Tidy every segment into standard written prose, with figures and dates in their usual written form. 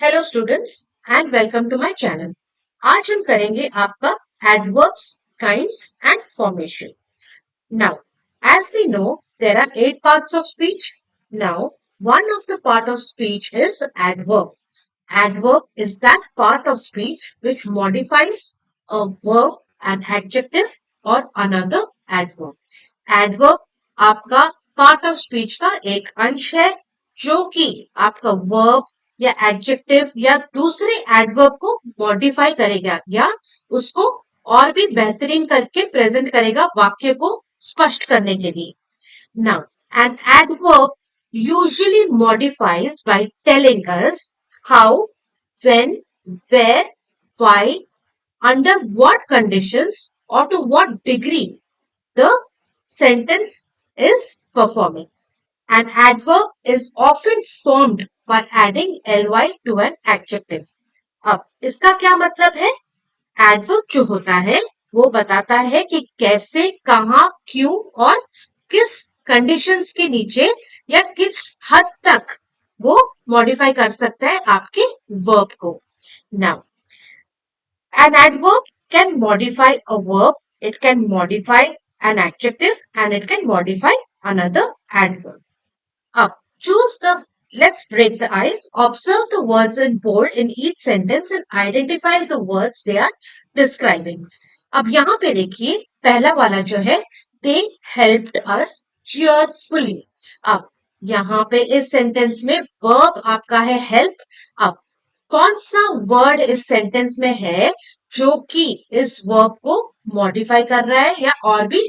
Hello students and welcome to my channel. आज हम करेंगे आपका adverbs, kinds and formation. Now, as we know, there are 8 parts of speech. Now, one of the part of speech is adverb. Adverb is that part of speech which modifies a verb, an adjective or another adverb. Adverb आपका part of speech का एक अंश है जो कि आपका verb या adjective या दूसरे एडवर्ब को मॉडिफाई करेगा या उसको और भी बेहतरीन करके प्रेजेंट करेगा वाक्य को स्पष्ट करने के लिए। Now, an adverb usually modifies by telling us how, when, where, why, under what conditions, or to what degree the sentence is performing. An adverb is often formed by adding ly to an adjective. अब इसका क्या मतलब है? Adverb जो होता है वो बताता है कि कैसे, कहाँ, क्यों और किस कंडीशंस के नीचे या किस हद तक वो मॉडिफाई कर सकता है आपके वर्ब को। Now, an adverb can modify a verb, it can modify an adjective, and it can modify another adverb. Up, choose the let's break the ice. Observe the words in bold in each sentence and identify the words they are describing. अब यहाँ पे देखिए पहला वाला जो है they helped us cheerfully. अब यहाँ पे इस सेंटेंस में वर्ब आपका है help. अब कौन सा वर्ड इस सेंटेंस में है जो कि इस वर्ब को मॉडिफाई कर रहा है या और भी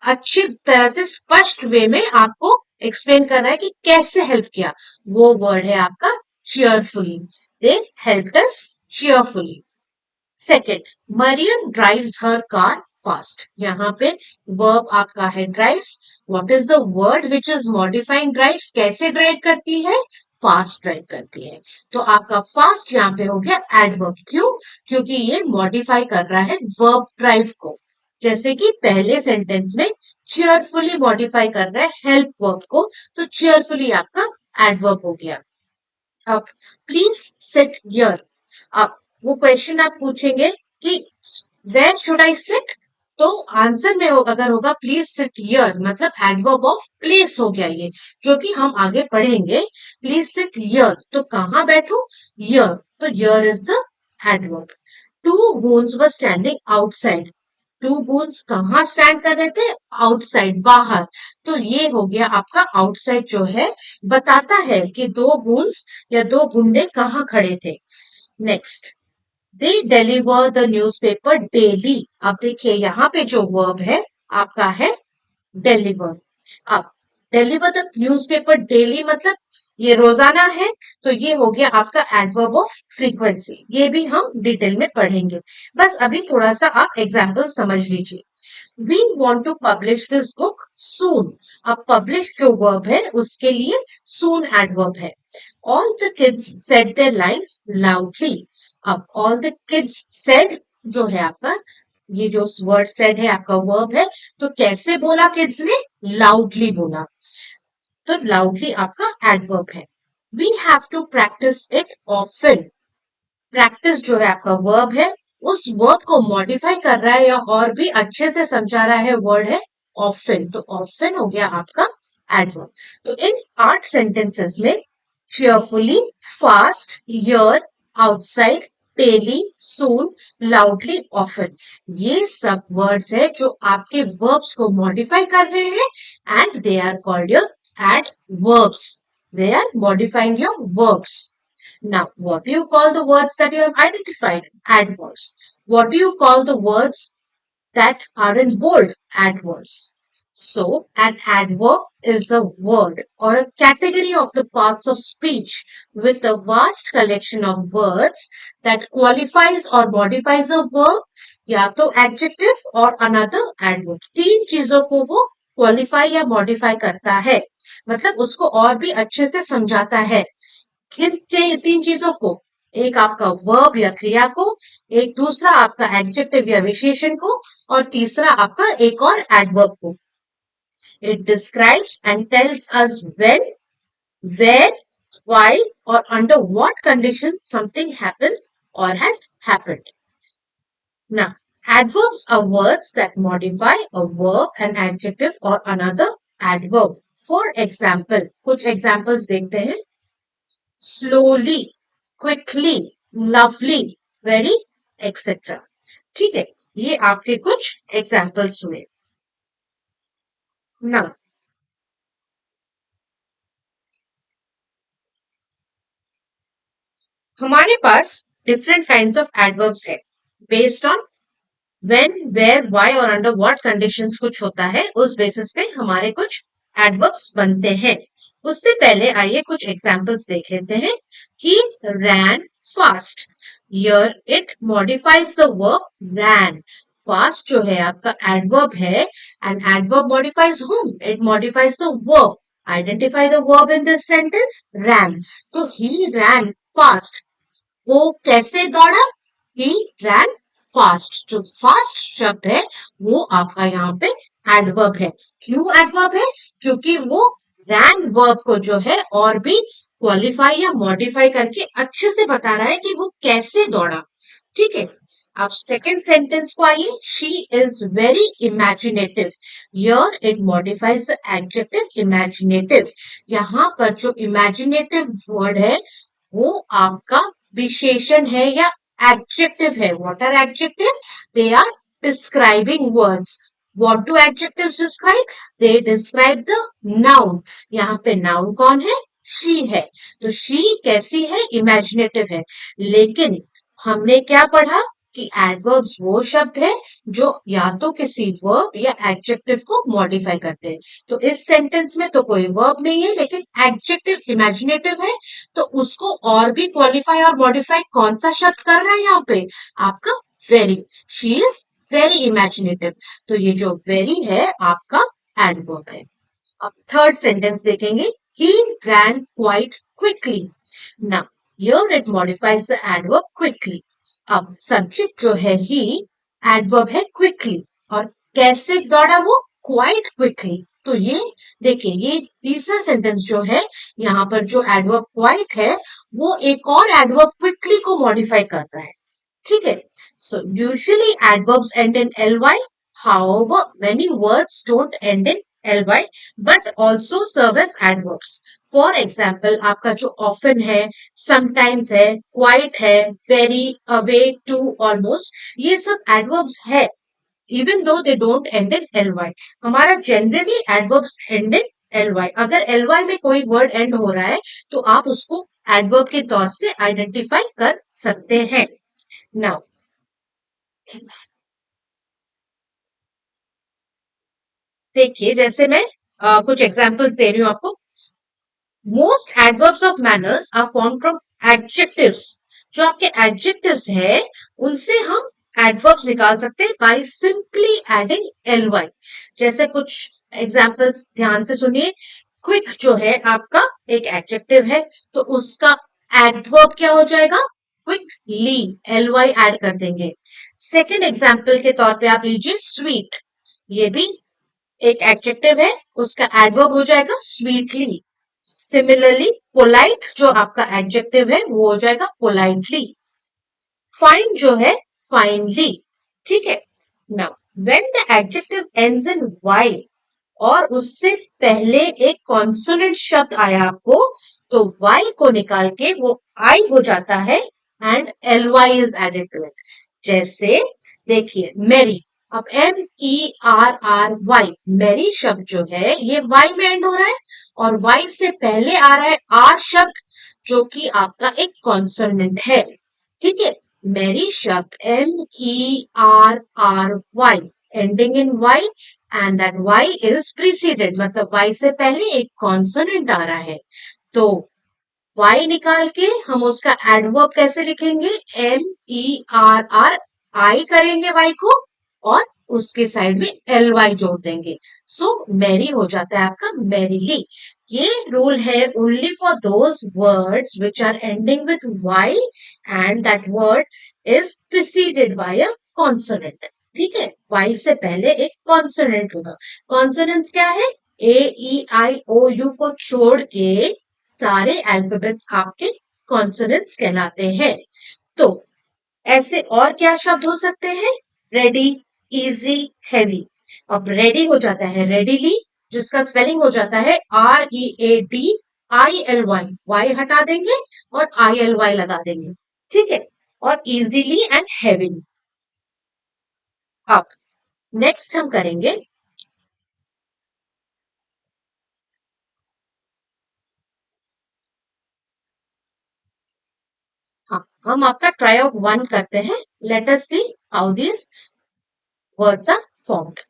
अच्छी तरह से स्पष्ट वे में आपको एक्सप्लेन कर रहा है कि कैसे हेल्प किया? वो वर्ड है आपका cheerfully. They helped us cheerfully. Second, Mariam drives her car fast. यहाँ पे वर्ब आपका है drives. What is the word which is modifying drives? कैसे ड्राइव करती है? फास्ट ड्राइव करती है. तो आपका फास्ट यहाँ पे हो गया एडवर्ब. क्यों? क्योंकि ये मॉडिफाई कर रहा है वर्ब ड्राइव को. जैसे कि पहले सेंटेंस में चेयरफुली मॉडिफाई कर रहा है हेल्प वर्ब को, तो चेयरफुली आपका एडवर्ब हो गया. अब प्लीज सिट हियर. अब वो क्वेश्चन आप पूछेंगे कि वेयर शुड आई सिट, तो आंसर में अगर होगा प्लीज सिट हियर मतलब एडवर्ब ऑफ प्लेस हो गया ये, जो कि हम आगे पढ़ेंगे. प्लीज सिट हियर तो कहाँ बैठो? हियर, तो here is the adverb. Two goons were standing outside. Two goons कहाँ स्टैंड कर रहे थे? आउटसाइड, बाहर. तो ये हो गया आपका आउटसाइड जो है बताता है कि दो goons या दो गुंडे कहाँ खड़े थे. Next, they deliver the newspaper daily. अब देखिए यहाँ पे जो वर्ब है आपका है डिलीवर. अब डिलीवर द न्यूज़पेपर डेली मतलब ये रोजाना है, तो ये हो गया आपका एडवर्ब ऑफ फ्रीक्वेंसी. ये भी हम डिटेल में पढ़ेंगे. बस अभी थोड़ा सा आप एग्जाम्पल समझ लीजिए. We want to publish this book soon. अब पब्लिश जो वर्ब है उसके लिए सून एडवर्ब है. All the kids said their lines loudly. अब ऑल द किड्स सेड जो है आपका, ये जो वर्ड सेड है आपका वर्ब है, तो कैसे बोला किड्स ने? लाउडली बोला. तो लाउडली आपका एडवर्ब है. We have to practise it often. Practice जो है आपका वर्ब है, उस वर्ब को मॉडिफाई कर रहा है या और भी अच्छे से समझा रहा है वर्ड है ऑफन. तो ऑफन हो गया आपका एडवर्ब. तो इन 8 सेंटेंसेस में cheerfully, fast, here, outside, daily, soon, loudly, often, ये सब वर्ड्स है जो आपके वर्ब्स को मॉडिफाई कर रहे हैं and they are called your adverbs. They are modifying your verbs. Now, what do you call the words that you have identified? Adverbs. What do you call the words that are in bold? Adverbs. So, an adverb is a word or a category of the parts of speech with a vast collection of words that qualifies or modifies a verb, या तो adjective और another adverb. 3 चीजों को वो qualify या modify करता है, मतलब उसको और भी अच्छे से समझाता है. किन 3 चीजों को? एक आपका वर्ब या क्रिया को, एक दूसरा आपका एडजेक्टिव या विशेषण को, और तीसरा आपका एक और एडवर्ब को. It describes and tells us when, where, why or under what condition something happens or has happened. Now, adverbs are words that modify a verb, an adjective or another adverb. For example, कुछ examples देखते हैं. Slowly, quickly, lovely, very, etc. ठीक है, ये आपके कुछ examples हुए. Now, हमारे पास different kinds of adverbs है. Based on when, where, why और under what conditions कुछ होता है, उस बेसिस पे हमारे कुछ adverbs बनते हैं. उससे पहले आइए कुछ examples देख लेते हैं. He ran fast. Here it modifies the verb ran. Fast जो है आपका adverb है and adverb modifies whom? It modifies the verb. Identify the verb in this sentence. Ran. तो he ran fast. वो कैसे दौड़ा? He ran fast. जो fast शब्द है वो आपका यहाँ पे एडवर्ब है. क्यों एडवर्ब है? क्योंकि वो ran वर्ब को जो है और भी क्वालिफाई या मॉडिफाई करके अच्छे से बता रहा है कि वो कैसे दौड़ा. ठीक है. अब सेकेंड सेंटेंस को आइए. She is very imaginative. Here it modifies the adjective imaginative. यहाँ पर जो इमेजिनेटिव वर्ड है वो आपका विशेषण है या एडजेक्टिव है. What are adjective? They are describing words. What do adjectives describe? They describe the noun. यहाँ पे नाउन कौन है? शी है. तो शी कैसी है? इमेजिनेटिव है. लेकिन हमने क्या पढ़ा कि एडवर्ब्स वो शब्द है जो या तो किसी वर्ब या एडजेक्टिव को मॉडिफाई करते हैं. तो इस सेंटेंस में तो कोई वर्ब नहीं है लेकिन एडजेक्टिव इमेजिनेटिव है. तो उसको और भी क्वालिफाई और मॉडिफाई कौन सा शब्द कर रहा है यहाँ पे? आपका very. She is very imaginative. तो ये जो वेरी है आपका एडवर्ब है. अब थर्ड सेंटेंस देखेंगे. He ran quite quickly. Now, here it modifies the adverb quickly. अब सब्जेक्ट जो है he, एडवर्ब है quickly. और कैसे दौड़ा वो? Quite quickly. तो ये देखिए, ये तीसरा सेंटेंस जो है यहाँ पर जो एडवर्ब क्वाइट है वो एक और एडवर्ब क्विकली को मॉडिफाई कर रहा है. ठीक है. So usually adverbs and in ly. However, many words don't end in ly but also serve as adverbs. For example, आपका जो often है, sometimes है, quite है, very, away, to, almost, ये सब adverbs है. Even though they don't end in ly. हमारा generally adverbs end in ly. अगर ly में कोई word end हो रहा है तो आप उसको adverb के तौर से identify कर सकते हैं. Now, देखिए जैसे मैं कुछ एग्जांपल्स दे रही हूं आपको. Most adverbs of manners are form from adjectives. जो आपके एडजेक्टिव्स है उनसे हम एडवर्ब्स निकाल सकते हैं बाय सिंपली एडिंग ly. जैसे कुछ एग्जांपल्स ध्यान से सुनिए. क्विक जो है आपका एक एडजेक्टिव है तो उसका एडवर्ब क्या हो जाएगा? क्विकली. ly ऐड कर देंगे. सेकेंड एग्जाम्पल के तौर पे आप लीजिए स्वीट. ये भी एक एडजेक्टिव है, उसका एडवर्ब हो जाएगा स्वीटली. सिमिलरली पोलाइट जो आपका एडजेक्टिव है वो हो जाएगा पोलाइटली. फाइन जो है फाइनली. ठीक है. Now when the adjective ends in Y और उससे पहले एक कॉन्सोनेंट शब्द आया आपको तो वाई को निकाल के वो आई हो जाता है and ly is added to it. जैसे देखिए मेरी. अब MERRY मेरी शब्द जो है ये वाई में एंड हो रहा है और वाई से पहले आ रहा है आर शब्द जो कि आपका एक कॉन्सोनेंट है. ठीक है. मेरी शब्द MERRY ending in Y and that y is preceded मतलब y से पहले एक कॉन्सोनेंट आ रहा है. तो y निकाल के हम उसका एडवर्ब कैसे लिखेंगे? MERRI करेंगे y को और उसके साइड में ly जोड़ देंगे. सो मैरी हो जाता है आपका मैरीली. ये रूल है only for those words which are ending with y and that word is preceded by a consonant. ठीक है. y से पहले एक कॉन्सोनेंट होगा. कॉन्सोनेंट्स क्या है? A E I O U को छोड़ के सारे अल्फाबेट्स आपके कॉन्सोनेंट्स कहलाते हैं। तो ऐसे और क्या शब्द हो सकते हैं? Ready, easy, heavy. अब रेडी हो जाता है रेडीली, जिसका स्पेलिंग हो जाता है READILY, वाई हटा देंगे और ILY लगा देंगे, ठीक है। और इजीली एंड हैवीली। अब नेक्स्ट हम करेंगे हाँ, हम आपका ट्राई आउट 1 करते हैं। Let us see how this words are formed.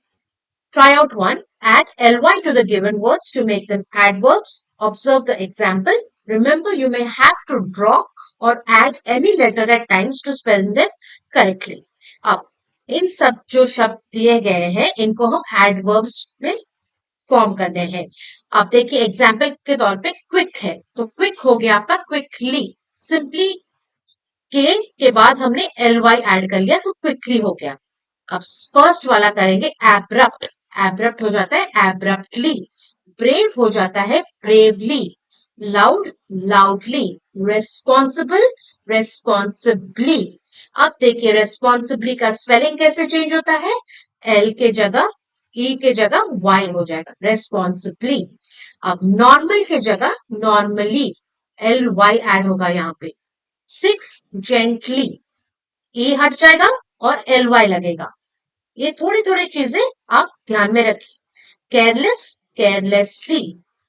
Try out 1. Add ly to the given words to make them adverbs. Observe the example. Remember, you may have to drop or add any letter at times to spell them correctly. अब इन सब जो शब्द दिए गए हैं इनको हम adverbs में फॉर्म करने हैं। अब देखिए एग्जाम्पल के तौर पे क्विक है, तो क्विक हो गया आपका क्विकली। सिंपली के बाद हमने ly ऐड कर लिया तो क्विकली हो गया। अब फर्स्ट वाला करेंगे एब्रप्ट। एब्रप्ट हो जाता है एब्रप्टली। ब्रेव हो जाता है bravely. Loud, loudly. Responsible, responsibly. अब देखिए रेस्पॉन्सिबली का स्पेलिंग कैसे चेंज होता है? एल के जगह ई के जगह वाई हो जाएगा, रेस्पॉन्सिबली। अब नॉर्मल की जगह नॉर्मली, LY ऐड होगा यहाँ पे। 6 जेंटली, ई हट जाएगा और LY लगेगा। ये थोड़ी थोड़ी चीजें आप ध्यान में रखिए। Careless, carelessly.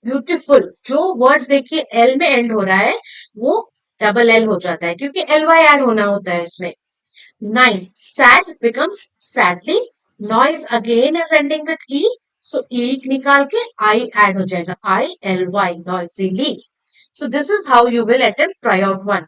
ब्यूटीफुल, जो वर्ड्स देखिए एल में एंड हो रहा है वो डबल एल हो जाता है क्योंकि LY ऐड होना होता है इसमें। 9 sad becomes sadly. Noise again is ending with E, so E निकाल के आई ऐड हो जाएगा, ILY, noisily. So this is how you will attempt try out 1।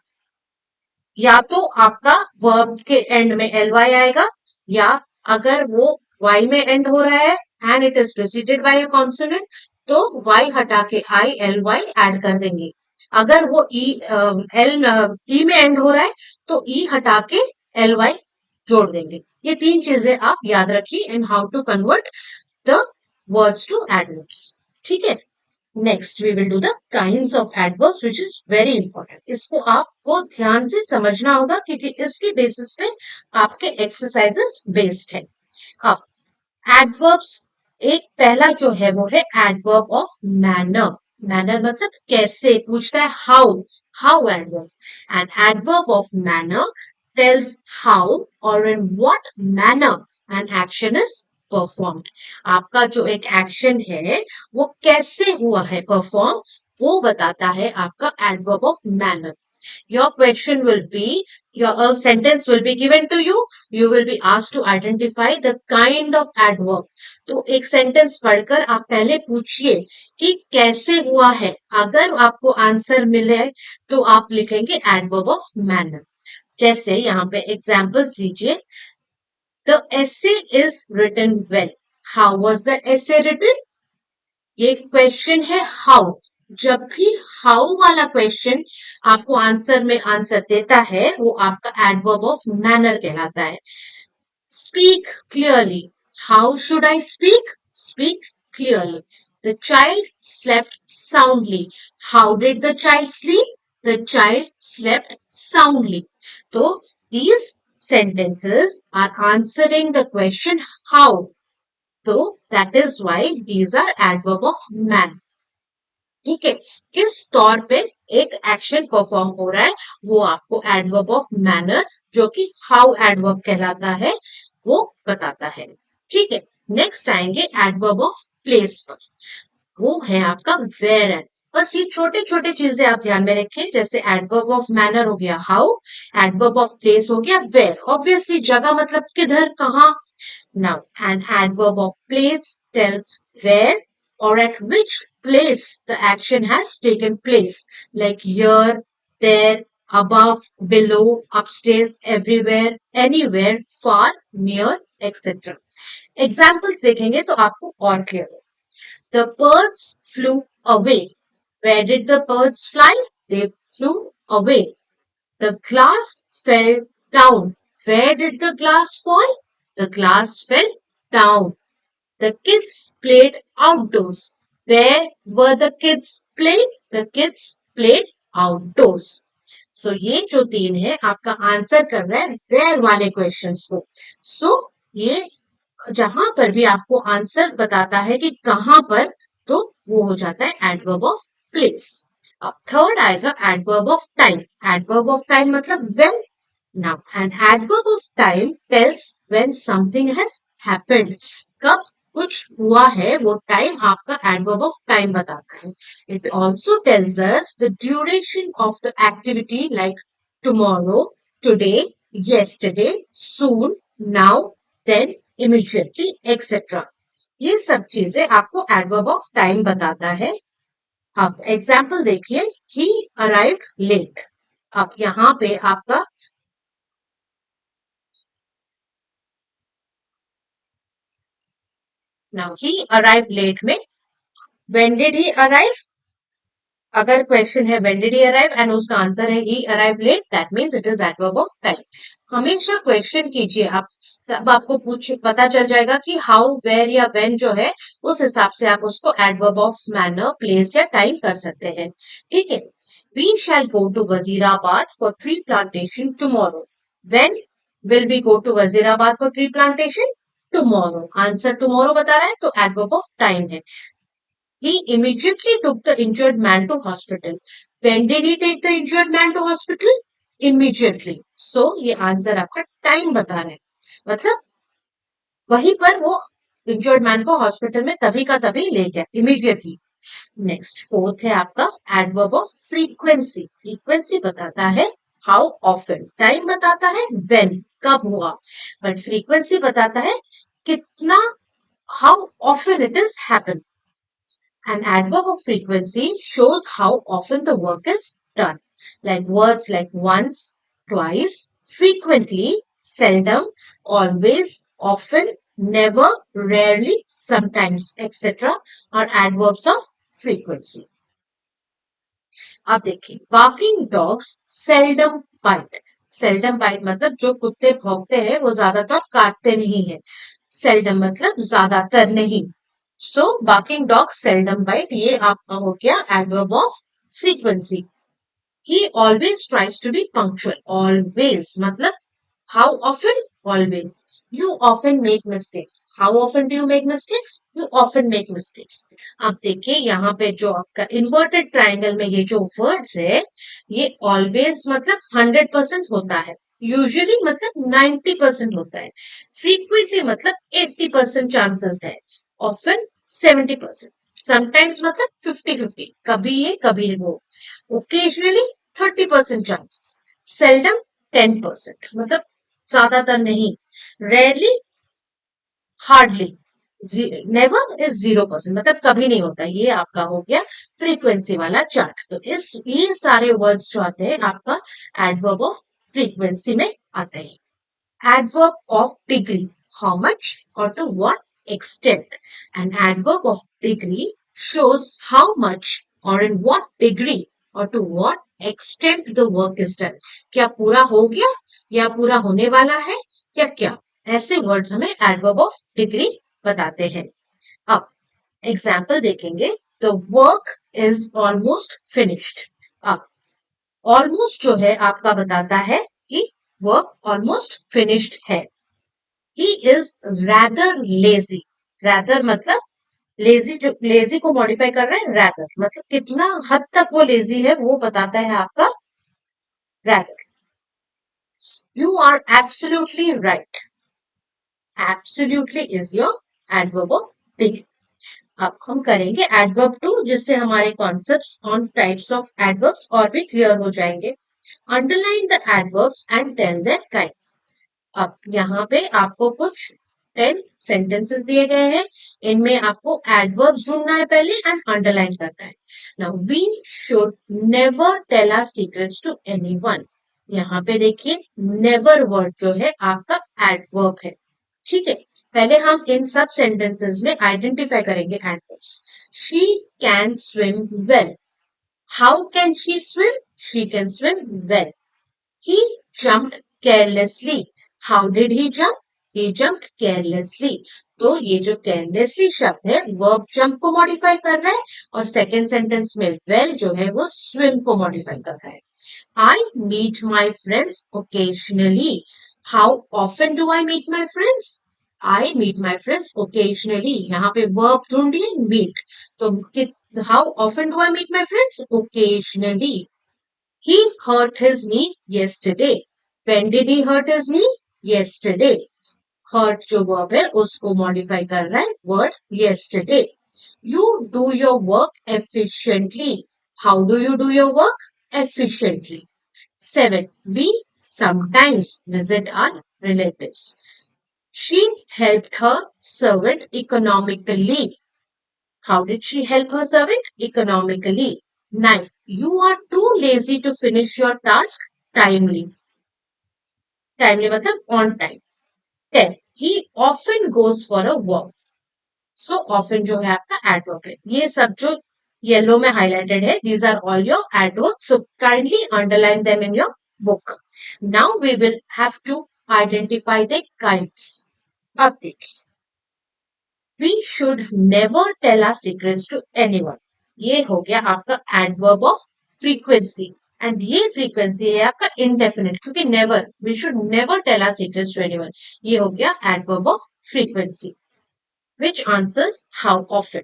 या तो आपका वर्ब के एंड में LY आएगा, या अगर वो y में एंड हो रहा है and it is preceded by a consonant तो y हटा के ILY ऐड कर देंगे। अगर वो ई में एंड हो रहा है तो ई हटा के LY जोड़ देंगे। ये 3 चीजें आप याद रखिए in how to convert the words to adverbs, ठीक है। Next we will do the kinds of adverbs which is very important. इसको आपको ध्यान से समझना होगा क्योंकि इसके बेसिस पे आपके एक्सरसाइजेस बेस्ड है। अब एडवर्ब्स, एक पहला जो है वो है एडवर्ब ऑफ मैनर। मैनर मतलब कैसे, पूछता है how, how adverb. And adverb of manner tells how और in what manner an action is performed. आपका जो एक एक्शन है वो कैसे हुआ है परफॉर्म, वो बताता है आपका adverb of manner. Your question will be, your sentence will be given to you. You will be asked to identify the kind of adverb. तो एक सेंटेंस पढ़कर आप पहले पूछिए कि कैसे हुआ है। अगर आपको आंसर मिले तो आप लिखेंगे adverb of manner। जैसे यहाँ पे एग्जाम्पल्स लीजिए। The essay is written well. How was the essay written? ये क्वेश्चन है हाउ। जब भी हाउ वाला क्वेश्चन आपको आंसर में आंसर देता है वो आपका एडवर्ब ऑफ मैनर कहलाता है। Speak clearly, how should I speak? Speak clearly. The child slept soundly, how did the child sleep? The child slept soundly. तो these sentences are answering the question how, तो that is why these are adverb of man, ठीक है। किस तौर पे एक action perform हो रहा है वो आपको एडवर्ब ऑफ मैनर, जो कि हाउ एडवर्ब कहलाता है, वो बताता है, ठीक है। नेक्स्ट आएंगे एडवर्ब ऑफ प्लेस पर, वो है आपका वेयर एंड। बस ये छोटे छोटे चीजें आप ध्यान में रखें, जैसे एडवर्ब ऑफ मैनर हो गया हाउ, एडवर्ब ऑफ प्लेस हो गया वेयर। ऑब्वियसली जगह मतलब किधर, कहाँ। Now, an adverb of place tells where or at which place the action has taken place, like here, there, above, below, upstairs, everywhere, anywhere, far, near, etc. Examples देखेंगे तो आपको और क्लियर हो। The birds flew away. Where did the birds fly? They flew away. The glass fell down. Where did the glass fall? The glass fell down. The kids played outdoors. Where were the kids playing? The kids played outdoors. सो ये जो तीन है आपका answer कर रहा है where वाले questions को. सो ये जहां पर भी आपको आंसर बताता है कि कहां पर, तो वो हो जाता है एडवर्ब ऑफ प्लेस. अब थर्ड आएगा adverb of time. Adverb of time मतलब when. Now an adverb of time tells when something has happened. कब कुछ हुआ है वो टाइम आपका एडवर्ब ऑफ टाइम बताता है. It also tells us the duration of the activity like tomorrow, today, yesterday, soon, now, then, immediately, etc. ये सब चीजें आपको एडवर्ब ऑफ टाइम बताता है. अब एग्जाम्पल देखिए. He arrived late. अब यहाँ पे आपका नाउ ही अराइव्ड लेट में व्हेन डिड ही अराइव. अगर क्वेश्चन है when did he arrive and उसका आंसर है he arrive late, that means it is adverb of time. हमेशा क्वेश्चन कीजिए आप, तब आपको पूछ पता चल जाएगा कि हाउ, वेयर या व्हेन जो है उस हिसाब से आप उसको एडवर्ब ऑफ मैनर, प्लेस या टाइम कर सकते हैं. ठीक है. We shall go to Wazirabad for tree plantation tomorrow. When will we go to Wazirabad for tree plantation? Tomorrow. Answer tomorrow बता रहा है तो एडवर्ब ऑफ टाइम है. He immediately took the injured man to hospital. When did he take the injured man to hospital? Immediately. So ये answer आपका time बता रहा है. मतलब वहीं पर वो इंजर्ड मैन को हॉस्पिटल में तभी का तभी ले गया, इमीडिएटली. नेक्स्ट फोर्थ है आपका एडवर्ब ऑफ फ्रीक्वेंसी. फ्रीक्वेंसी बताता है हाउ ऑफन. टाइम बताता है व्हेन, कब हुआ. बट फ्रीक्वेंसी बताता है कितना, how often it is happen. An adverb of frequency shows how often the work is done. Like words like once, twice, frequently, seldom, always, often, never, rarely, sometimes, etc. are adverbs of frequency. अब देखिए, barking dogs seldom bite. Seldom bite मतलब जो कुत्ते भौंकते हैं वो ज्यादातर काटते नहीं है. Seldom मतलब ज्यादातर नहीं. So barking dog seldom bite, ये आपका हो गया adverb of frequency. He always tries to be punctual. Always मतलब how often, always. You often make mistakes. How often do you make mistakes? You often make mistakes. अब देखिए यहाँ पे जो आपका इन्वर्टेड ट्राइंगल में ये जो वर्ड्स है, ये ऑलवेज मतलब 100% होता है. यूजुअली मतलब 90% होता है. फ्रीक्वेंटली मतलब 80% चांसेस है. ऑफन 70%. समटाइम्स मतलब 50-50. कभी ये कभी वो. Occasionally 30% chances. सेल्डम 10% मतलब ज्यादातर नहीं. Rarely, hardly. नेवर इज 0% मतलब कभी नहीं होता. ये आपका हो गया फ्रीक्वेंसी वाला चार्ट. तो इस ये सारे वर्ड्स जो आते हैं आपका एडवर्ब ऑफ फ्रीक्वेंसी में आते हैं. Adverb of degree. How much or to what extent? An adverb of degree shows how much or in what degree or to what extent the work is done. क्या पूरा हो गया या पूरा होने वाला है या क्या. ऐसे वर्ड्स हमें adverb of degree बताते हैं. अब एग्जाम्पल देखेंगे. The work is almost finished. अब ऑलमोस्ट जो है आपका बताता है कि वर्क ऑलमोस्ट फिनिश्ड है. He is rather lazy. Rather मतलब लेजी, जो लेजी को मॉडिफाई कर रहा है रैदर मतलब कितना हद तक वो लेजी है वो बताता है आपका rather. You are absolutely right. Absolutely is your adverb of degree. अब हम करेंगे एडवर्ब टू, जिससे हमारे concepts on types of adverbs और भी क्लियर हो जाएंगे. Underline the adverbs and tell their kinds. अब यहाँ पे आपको कुछ 10 सेंटेंसेस दिए गए हैं. इनमें आपको एडवर्ब्स ढूंढना है पहले एंड अंडरलाइन करना है. Now we should never tell our secrets to anyone. यहाँ पे देखिए नेवर वर्ड जो है आपका एडवर्ब है. ठीक है. पहले हम इन सब सेंटेंसेस में आइडेंटिफाई करेंगे adverbs. She can swim well. How can she swim? She can swim well. He jumped carelessly. How did he jump? he jumped carelessly. तो ये जो carelessly शब्द है verb jump को modify कर रहा है और second sentence में well जो है वो swim को modify कर रहा है. I meet my friends occasionally. How often do I meet my friends? I meet my friends occasionally. यहाँ पे verb ढूंढिए meet. तो how often do I meet my friends? Occasionally. He hurt his knee yesterday. When did he hurt his knee? Yesterday. Hurt जो verb है उसको modify कर रहा है word yesterday. You do your work efficiently. How do you do your work? Efficiently. 7. We sometimes visit our relatives. She helped her servant economically. How did she help her servant? Economically. 9. You are too lazy to finish your task timely. Timely मतलब on time. 10. He often goes for a walk. So often जो है आपका adverb है. ये सब जो yellow में highlighted है, these are all your adverbs. So kindly underline them in your book. Now we will have to identify the kinds. अब देखिए. We should never tell our secrets to anyone. ये हो गया आपका adverb of frequency. And ये frequency है आपका indefinite क्योंकि never, we should never tell our secrets to anyone. ये हो गया adverb of frequency. Which answers how often.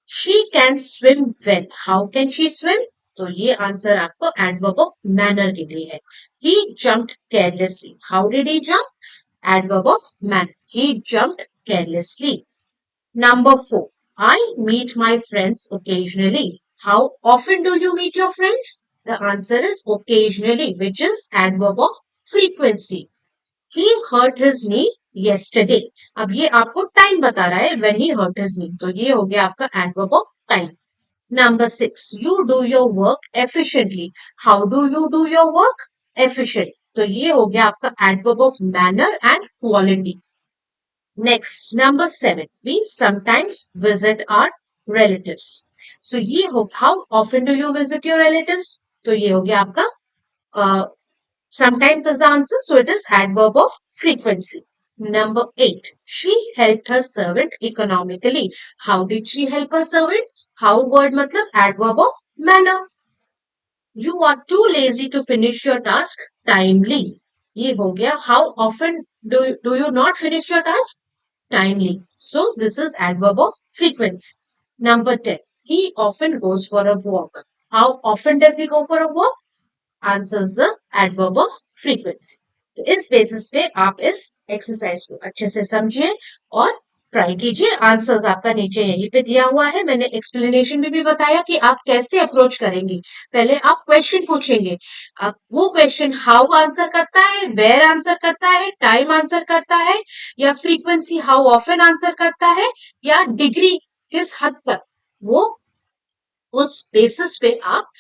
She can swim well. How can she swim? तो ये आंसर आपको adverb of manner के लिए है. He jumped carelessly. How did he jump? Adverb of manner. He jumped carelessly. Number 4. I meet my friends occasionally. How often do you meet your friends? The answer is occasionally, which is adverb of frequency. He hurt his knee yesterday. अब ये आपको time बता रहा है when he hurt his knee. तो ये हो गया आपका adverb of time. Number 6. You do your work efficiently. How do you do your work? Efficient. तो ये हो गया आपका adverb of manner and quality. Next, number 7. We sometimes visit our relatives. So ये हो how often do you visit your relatives? तो ये हो गया आपका sometimes is the answer, so it is adverb of frequency. Number 8. She helped her servant economically. How did she help her servant? How word matlab adverb of manner. You are too lazy to finish your task timely. ये हो गया how often do you not finish your task? Timely. So this is adverb of frequency. Number 10. He often goes for a walk. How often does he go for a walk? Answers the adverb of frequency. तो इस basis पे आप इस exercise को अच्छे से समझिए और ट्राई कीजिए. आंसर्स आपका नीचे यहीं पे दिया हुआ है. मैंने एक्सप्लेनेशन में भी बताया कि आप कैसे अप्रोच करेंगे. पहले आप क्वेश्चन पूछेंगे. अब वो क्वेश्चन हाउ आंसर करता है, वेयर आंसर करता है, टाइम आंसर करता है या फ्रीक्वेंसी हाउ ऑफन आंसर करता है या डिग्री किस हद तक, वो उस बेसिस पे आप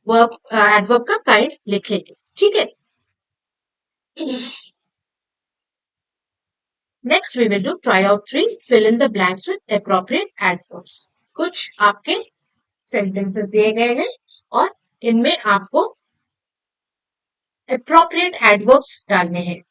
वर्ब एडवर्ब का काइंड लिखेंगे. ठीक है. Next we will do tryout 3. Fill in the blanks with appropriate adverbs. कुछ आपके sentences दिए गए हैं और इनमें आपको appropriate adverbs डालने हैं.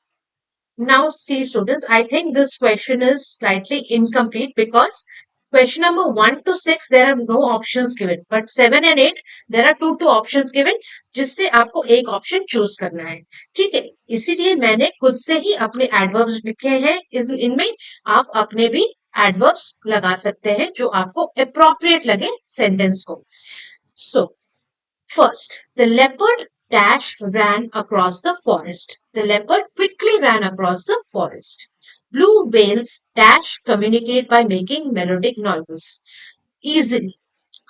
Now see students, I think this question is slightly incomplete because question number 1 to 6 there are no options given, but 7 and 8 there are two options given जिससे आपको एक ऑप्शन चूज करना है. ठीक है. इसीलिए मैंने खुद से ही अपने एडवर्ब्स लिखे हैं. इनमें आप अपने भी एडवर्ब्स लगा सकते हैं जो आपको अप्रोप्रिएट लगे सेंटेंस को. So first, the leopard dash ran across the forest. The leopard quickly ran across the forest. Blue whales dash communicate by making melodic noises easily.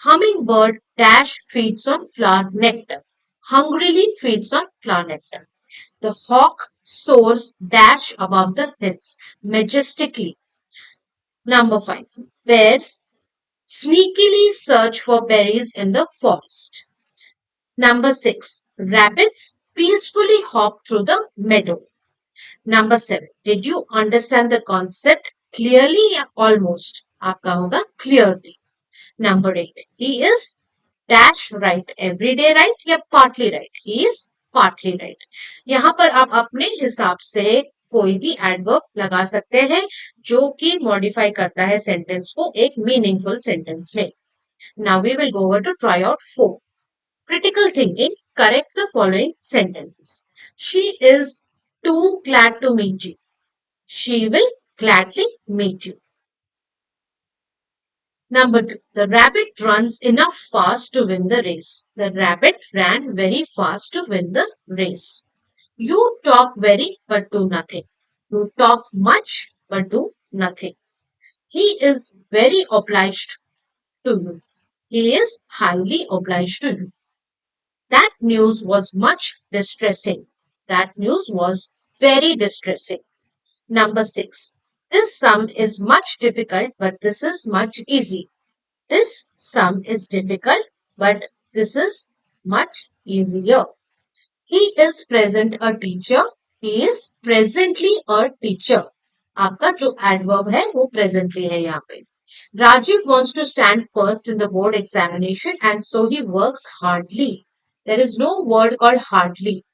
Hummingbird dash feeds on flower nectar. Hungrily feeds on flower nectar. The hawk soars dash above the hills majestically. Number 5. Bears sneakily search for berries in the forest. Number 6. Rabbits peacefully hop through the meadow. Number 7. Did you understand the concept clearly या almost? आपका होगा clearly. Number 8. He is dash right. Every day right या partly right? He is partly right. यहाँ पर आप अपने हिसाब से कोई भी एडवर्ब लगा सकते हैं जो कि मॉडिफाई करता है सेंटेंस को एक मीनिंगफुल सेंटेंस में. Now we will go over to try out 4. Critical thinking. Correct the following sentences. She is too glad to meet you. She will gladly meet you. Number 2. The rabbit runs enough fast to win the race. The rabbit ran very fast to win the race. You talk very but do nothing. You talk much but do nothing. He is very obliged to you. He is highly obliged to you. That news was much distressing. That news was very distressing. Number 6. This sum is much difficult, but this is much easy. This sum is difficult, but this is much easier. He is present a teacher. He is presently a teacher. आपका जो adverb है वो presently है यहाँ पे. Rajiv wants to stand first in the board examination and so he works hardly. There is no word called hardly.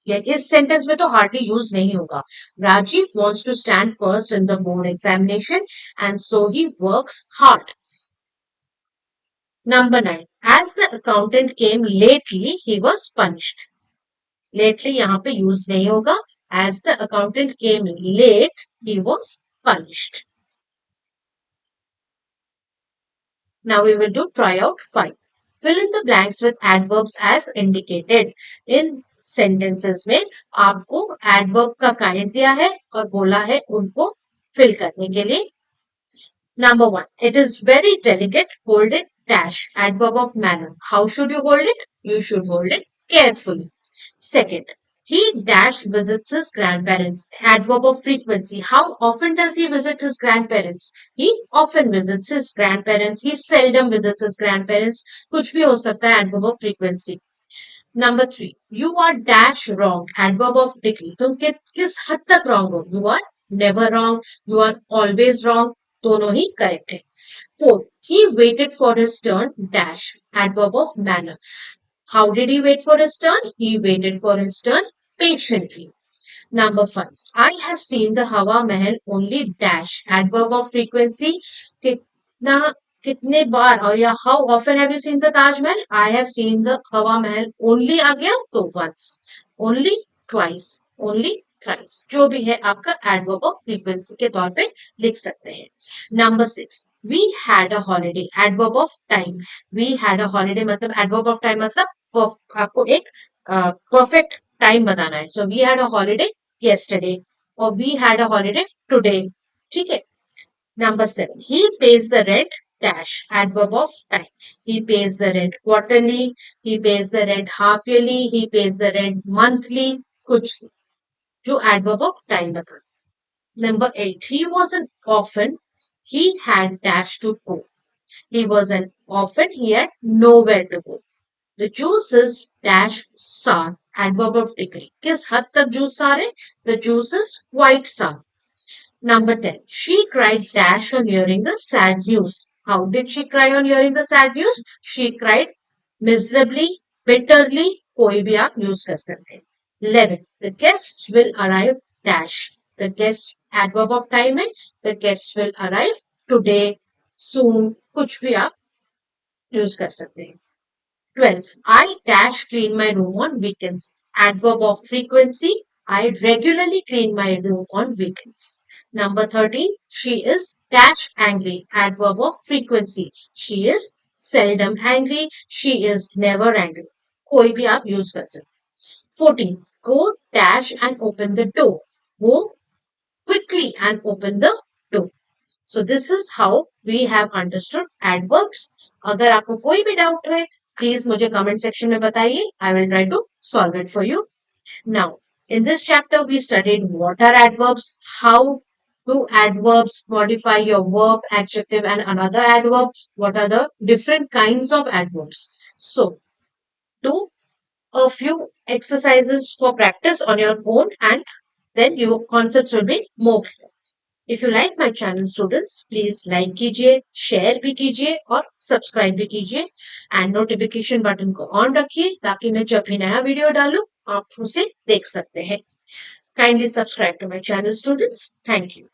इस sentence में तो hardly यूज नहीं होगा. Rajiv wants to stand first in the board examination and so he works hard. Number 9. As the accountant came lately, he was punished. Lately यहाँ पे use नहीं होगा. As the accountant came late, he was punished. Now we will do try out 5. Fill in the blanks with adverbs as indicated. In sentences में आपको adverb का kind दिया है और बोला है उनको fill करने के लिए. Number 1. It is very delicate. Hold it dash. Adverb of manner. How should you hold it? You should hold it carefully. Second. He dash visits his grandparents. Adverb of frequency. How often does he visit his grandparents? He often visits his grandparents. He seldom visits his grandparents. कुछ भी हो सकता है adverb of frequency. Number 3. You are dash wrong. Adverb of degree. तुम किस हद तक wrong हो? You are never wrong. You are always wrong. दोनों ही correct है. 4. He waited for his turn dash. Adverb of manner. How did he wait for his turn? He waited for his turn patiently. Number 5. I have seen the Hawa Mahal only dash. Adverb of frequency. कितना कितने बार और या how often have you seen the Taj Mahal? I have seen the Hawa Mahal only आ गया तो once. Only twice. Only thrice. जो भी है आपका adverb of frequency के तौर पे लिख सकते हैं. Number 6. We had a holiday. Adverb of time. We had a holiday मतलब adverb of time मतलब आपको एक perfect टाइम बताना है. So we had a holiday yesterday or we had a holiday today. ठीक है. Number 7. He pays the rent dash. Adverb of time. He pays the rent quarterly. He pays the rent half yearly. He pays the rent monthly. कुछ जो adverb of time बताना. Number 8. He was an orphan. He had dash to go. He was an orphan. He had nowhere to go. The juice is dash sour. Adverb of degree. किस हद तक juice sour है? The juice is quite sour. Number 10. She cried dash on hearing the sad news. How did she cry on hearing the sad news? She cried miserably, bitterly. कोई भी आप use कर सकते हैं. 11. The guests will arrive dash. The guests adverb of time है. The guests will arrive today, soon. कुछ भी आप use कर सकते हैं. 12. I dash clean my room on weekends. Adverb of frequency. I regularly clean my room on weekends. Number 13. She is dash angry. Adverb of frequency. She is seldom angry. She is never angry. कोई भी आप use कर सकते. 14. Go dash and open the door. Go quickly and open the door. So this is how we have understood adverbs. अगर आपको कोई भी doubt है प्लीज मुझे कमेंट सेक्शन में बताइए. I will try to solve it for you. Now, in this chapter we studied what are adverbs, how do adverbs modify your verb, adjective and another adverb, what are the different kinds of adverbs. So, do a few exercises for practice on your own and then your concepts will be more clear. If you like my channel students, please like कीजिए, share भी कीजिए और subscribe भी कीजिए and notification button को on रखिए ताकि मैं जब भी नया वीडियो डालूं आप उसे देख सकते हैं. Kindly subscribe to my channel, students. Thank you.